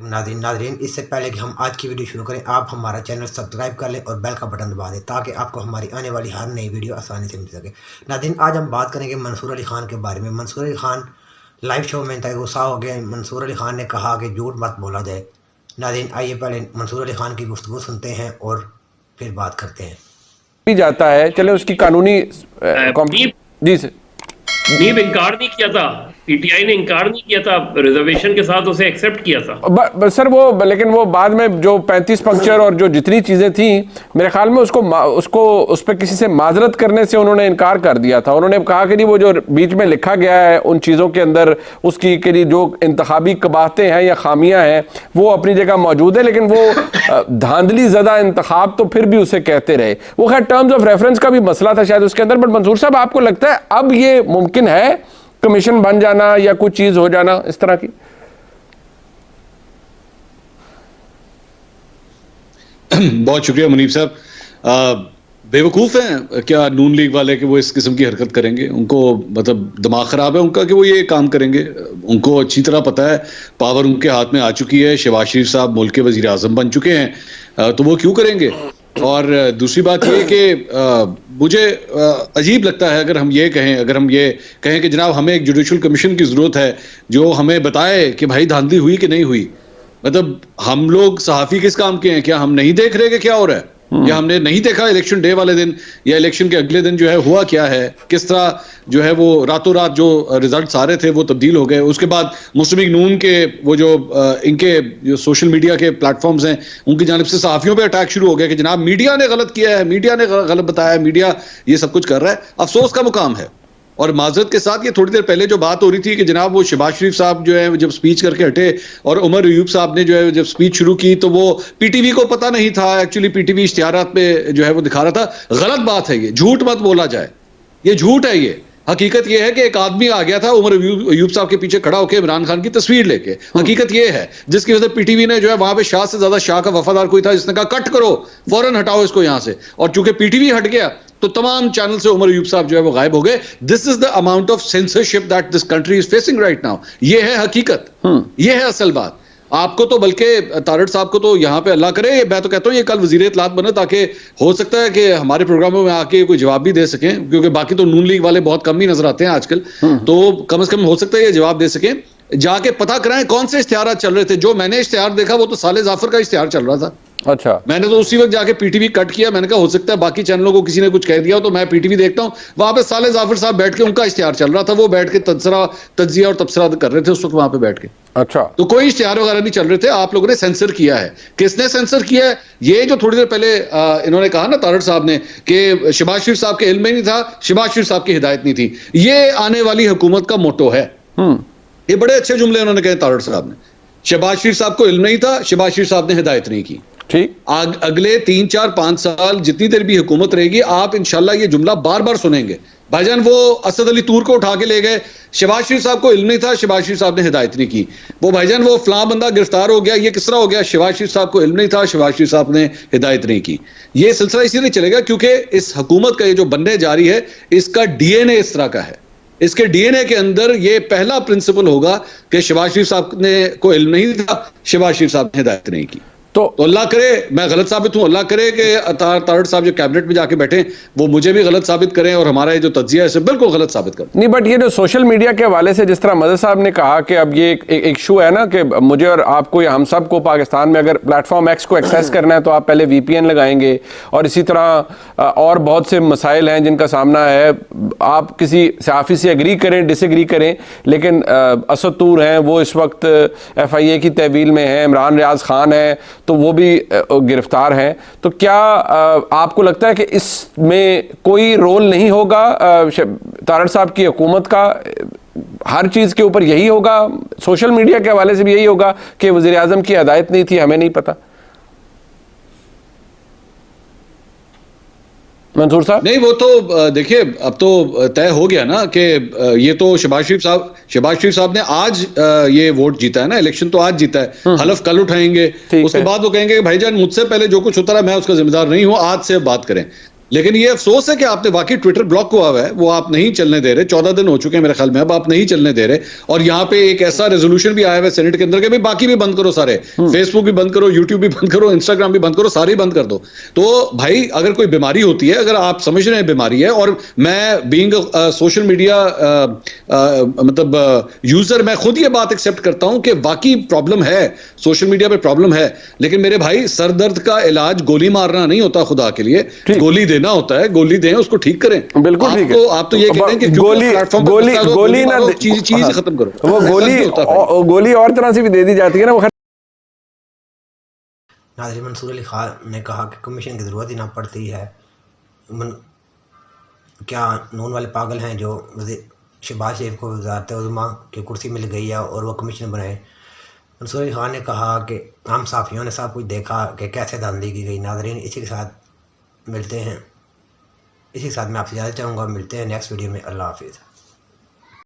ناظرین اس سے پہلے کہ ہم آج کی ویڈیو شروع کریں آپ ہمارا چینل سبسکرائب کر لیں اور بیل کا بٹن دبا دیں تاکہ آپ کو ہماری آنے والی ہر نئی ویڈیو آسانی سے مل سکے۔ ناظرین آج ہم بات کریں گے منصور علی خان کے بارے میں۔ منصور علی خان لائیو شو میں انتہائی غصہ ہو گیا۔ منصور علی خان نے کہا کہ جھوٹ مت بولا جائے۔ ناظرین آئیے پہلے منصور علی خان کی گفتگو سنتے ہیں اور پھر بات کرتے ہیں۔ جاتا ہے چلے اس کی قانونی جی سر نیب انکار نہیں کیا تھا، پی ٹی آئی نے انکار نہیں کیا تھا، ریزرویشن کے ساتھ اسے ایکسیپٹ کیا تھا سر وہ، لیکن وہ بعد میں جو 35 پنکچر اور جو جتنی چیزیں تھیں میرے خیال میں اس پہ کسی سے معذرت کرنے سے انہوں نے انکار کر دیا تھا۔ انہوں نے کہا کہ وہ جو بیچ میں لکھا گیا ہے ان چیزوں کے اندر اس کی کہ جو انتخابی قباحتیں ہیں یا خامیاں ہیں وہ اپنی جگہ موجود ہے، لیکن وہ دھاندلی زدہ انتخاب تو پھر بھی اسے کہتے رہے۔ وہ خیر ٹرمز آف ریفرنس کا بھی مسئلہ تھا شاید اس کے اندر۔ بٹ منصور صاحب آپ کو لگتا ہے اب یہ ممکن ہے کمیشن بن جانا یا کچھ چیز ہو جانا اس طرح کی؟ بہت شکریہ منیب صاحب۔ بے وقوف ہیں کیا نون لیگ والے کہ وہ اس قسم کی حرکت کریں گے؟ ان کو مطلب دماغ خراب ہے ان کا کہ وہ یہ کام کریں گے؟ ان کو اچھی طرح پتہ ہے پاور ان کے ہاتھ میں آ چکی ہے، شہباز شریف صاحب ملک کے وزیر اعظم بن چکے ہیں، تو وہ کیوں کریں گے؟ اور دوسری بات یہ کہ مجھے عجیب لگتا ہے اگر ہم یہ کہیں کہ جناب ہمیں ایک جوڈیشل کمیشن کی ضرورت ہے جو ہمیں بتائے کہ بھائی دھاندلی ہوئی کہ نہیں ہوئی۔ مطلب ہم لوگ صحافی کس کام کے ہیں؟ کیا ہم نہیں دیکھ رہے کہ کیا ہو رہا ہے؟ یا ہم نے نہیں دیکھا الیکشن ڈے والے دن یا الیکشن کے اگلے دن جو ہے ہوا کیا ہے؟ کس طرح جو ہے وہ راتوں رات جو ریزلٹس آ رہے تھے وہ تبدیل ہو گئے۔ اس کے بعد مسلم لیگ نون کے وہ جو ان کے جو سوشل میڈیا کے پلیٹ فارمز ہیں ان کی جانب سے صحافیوں پہ اٹیک شروع ہو گیا کہ جناب میڈیا نے غلط کیا ہے، میڈیا نے غلط بتایا ہے، میڈیا یہ سب کچھ کر رہا ہے۔ افسوس کا مقام ہے۔ اور معذرت کے ساتھ یہ تھوڑی دیر پہلے جو بات ہو رہی تھی کہ جناب وہ شہباز شریف صاحب جو ہے جب سپیچ کر کے ہٹے اور عمر ایوب صاحب نے جو ہے جب سپیچ شروع کی تو وہ پی ٹی وی کو پتہ نہیں تھا، ایکچولی پی ٹی وی اشتہارات پہ جو ہے وہ دکھا رہا تھا۔ غلط بات ہے یہ، جھوٹ مت بولا جائے، یہ جھوٹ ہے۔ یہ حقیقت یہ ہے کہ ایک آدمی آ گیا تھا عمر ایوب صاحب کے پیچھے کھڑا ہو کے عمران خان کی تصویر لے کے، حقیقت یہ ہے، جس کی وجہ سے پی ٹی وی نے جو ہے وہاں پہ شاہ سے زیادہ شاہ کا وفادار کوئی تھا جس نے کہا کٹ کرو، فوراً ہٹاؤ اس کو یہاں سے، اور چونکہ پی ٹی وی ہٹ گیا تو تمام چینل سے عمر ایوب صاحب جو ہے وہ غائب ہو گئے۔ This is the amount of censorship that this country is facing right now. یہ ہے حقیقت، یہ ہے اصل بات۔ آپ کو تو بلکہ تارڑ صاحب کو تو یہاں پہ اللہ کرے، میں تو کہتا ہوں یہ کل وزیر اطلاعات بنے تاکہ ہو سکتا ہے کہ ہمارے پروگراموں میں آ کے کوئی جواب بھی دے سکیں، کیونکہ باقی تو نون لیگ والے بہت کم ہی نظر آتے ہیں آج کل، تو کم از کم ہو سکتا ہے یہ جواب دے سکیں۔ جا کے پتہ کرائیں کون سے اشتہارات چل رہے تھے۔ جو میں نے اشتہار دیکھا وہ تو صالح ظافر کا اشتہار چل رہا تھا۔ اچھا، میں نے تو اسی وقت جا کے پی ٹی وی کٹ کیا، میں نے کہا ہو سکتا ہے باقی چینلوں کو کسی نے کچھ کہہ دیا ہو، تو میں پی ٹی وی دیکھتا ہوں، وہاں پہ صالح ظافر صاحب بیٹھ کے ان کا اشتہار چل رہا تھا، وہ بیٹھ کے تجزیہ اور تبصرہ کر رہے تھے اس وقت وہاں پہ بیٹھ کے۔ اچھا، تو کوئی اشتہار وغیرہ نہیں چل رہے تھے، آپ لوگوں نے سینسر کیا ہے۔ کس نے سینسر کیا ہے؟ یہ جو تھوڑی دیر پہلے انہوں نے کہا نا تارڑ صاحب نے کہ شہباز شریف صاحب کے علم میں نہیں تھا، شہباز شریف صاحب کی ہدایت نہیں تھی، یہ آنے والی حکومت کا موٹو ہے۔ یہ بڑے اچھے جملے انہوں نے کہے تارڑ صاحب نے۔ شہباز شریف صاحب کو علم نہیں تھا، شہباز شریف صاحب نے ہدایت نہیں کی۔ ٹھیک، اگلے 3 4 5 سال جتنی دیر بھی حکومت رہے گی آپ انشاءاللہ یہ جملہ بار بار سنیں گے۔ بھائی جان وہ اسد علی طور کو اٹھا کے لے گئے، شہباز شریف صاحب کو علم نہیں تھا، شہباز شریف صاحب نے ہدایت نہیں کی۔ وہ بھائی جان وہ فلاں بندہ گرفتار ہو گیا، یہ کس طرح ہو گیا؟ شہباز شریف صاحب کو علم نہیں تھا، شہباز شریف صاحب نے ہدایت نہیں کی۔ یہ سلسلہ اسی لیے چلے گا کیونکہ اس حکومت کا یہ جو بننے جاری ہے اس کا ڈی این اے اس طرح کا ہے۔ اس کے ڈی این اے کے اندر یہ پہلا پرنسپل ہوگا کہ شہباز شریف صاحب نے کو علم نہیں تھا، شہباز شریف صاحب نے ہدایت نہیں کی۔ تو اللہ کرے میں غلط ثابت ہوں، اللہ کرے کہ تارڑ صاحب جو کیبنٹ میں جا کے بیٹھیں وہ مجھے بھی غلط ثابت کریں اور ہمارا یہ جو تجزیہ ہے اسے بالکل غلط ثابت کریں۔ نہیں بٹ یہ جو سوشل میڈیا کے حوالے سے جس طرح مدد صاحب نے کہا کہ اب یہ ایک ایشو ہے نا کہ مجھے اور آپ کو یا ہم سب کو پاکستان میں اگر پلیٹ فارم ایکس کو ایکسیس کرنا ہے تو آپ پہلے وی پی این لگائیں گے، اور اسی طرح اور بہت سے مسائل ہیں جن کا سامنا ہے۔ آپ کسی صحافی سے اگری کریں ڈس ایگری کریں، لیکن اسد طور ہیں وہ اس وقت ایف آئی اے کی تحویل میں ہیں، عمران ریاض خان ہے تو وہ بھی گرفتار ہیں۔ تو کیا آپ کو لگتا ہے کہ اس میں کوئی رول نہیں ہوگا تارڑ صاحب کی حکومت کا؟ ہر چیز کے اوپر یہی ہوگا، سوشل میڈیا کے حوالے سے بھی یہی ہوگا کہ وزیر اعظم کی ہدایت نہیں تھی، ہمیں نہیں پتا؟ منصور صاحب نہیں وہ تو دیکھیے اب تو طے ہو گیا نا کہ یہ تو شہباز شریف صاحب نے آج یہ ووٹ جیتا ہے نا، الیکشن تو آج جیتا ہے، حلف کل اٹھائیں گے، اس کے بعد وہ کہیں گے کہ بھائی جان مجھ سے پہلے جو کچھ ہوتا رہا میں اس کا ذمہ دار نہیں ہوں، آج سے بات کریں۔ لیکن یہ افسوس ہے کہ آپ نے واقعی ٹویٹر بلاک ہوا ہے, وہ آپ نہیں چلنے دے رہے, 14 دن ہو چکے ہیں میرے خیال میں, اب آپ نہیں چلنے دے رہے, اور یہاں پہ ایک ایسا ریزولوشن بھی آیا ہے سینٹ کے اندر کہ باقی بھی بند کرو سارے, فیس بک بھی بند کرو, یوٹیوب بھی بند کرو, انسٹاگرام بھی بند کرو, سارے بند کر دو. تو بھائی اگر کوئی بیماری ہوتی ہے, اگر آپ سمجھ رہے ہیں بیماری ہے, اور میں بینگ سوشل میڈیا مطلب یوزر, میں خود یہ بات ایکسیپٹ کرتا ہوں کہ واقعی پرابلم ہے, سوشل میڈیا پہ پرابلم ہے, لیکن میرے بھائی سر درد کا علاج گولی مارنا نہیں ہوتا, خدا کے لیے گولی دینا ہوتا ہے, گولی دیں, اس کو ٹھیک کریں. بالکل ٹھیک ہے. آپ تو یہ کہتے ہیں کہ گولی نہ چیز ختم کرو, وہ گولی اور طرح سے بھی دے دی جاتی ہے نا. وہ ناظرین, منصور علی خان نے کہا کہ کمیشن کی ضرورت ہی نہ پڑتی ہے. کیا نون والے پاگل ہیں جو شہباز شریف کو وزارت عظمیٰ کی کرسی مل گئی ہے اور وہ کمیشن بنائے؟ منصور علی خان نے کہا کہ ہم صحافیوں نے سب کچھ دیکھا کہ کیسے دھاندلی کی گئی. ناظرین, اسی کے ساتھ ملتے ہیں, اسی کے ساتھ میں آپ سے اجازت چاہوں گا, ملتے ہیں نیکسٹ ویڈیو میں. اللہ حافظ.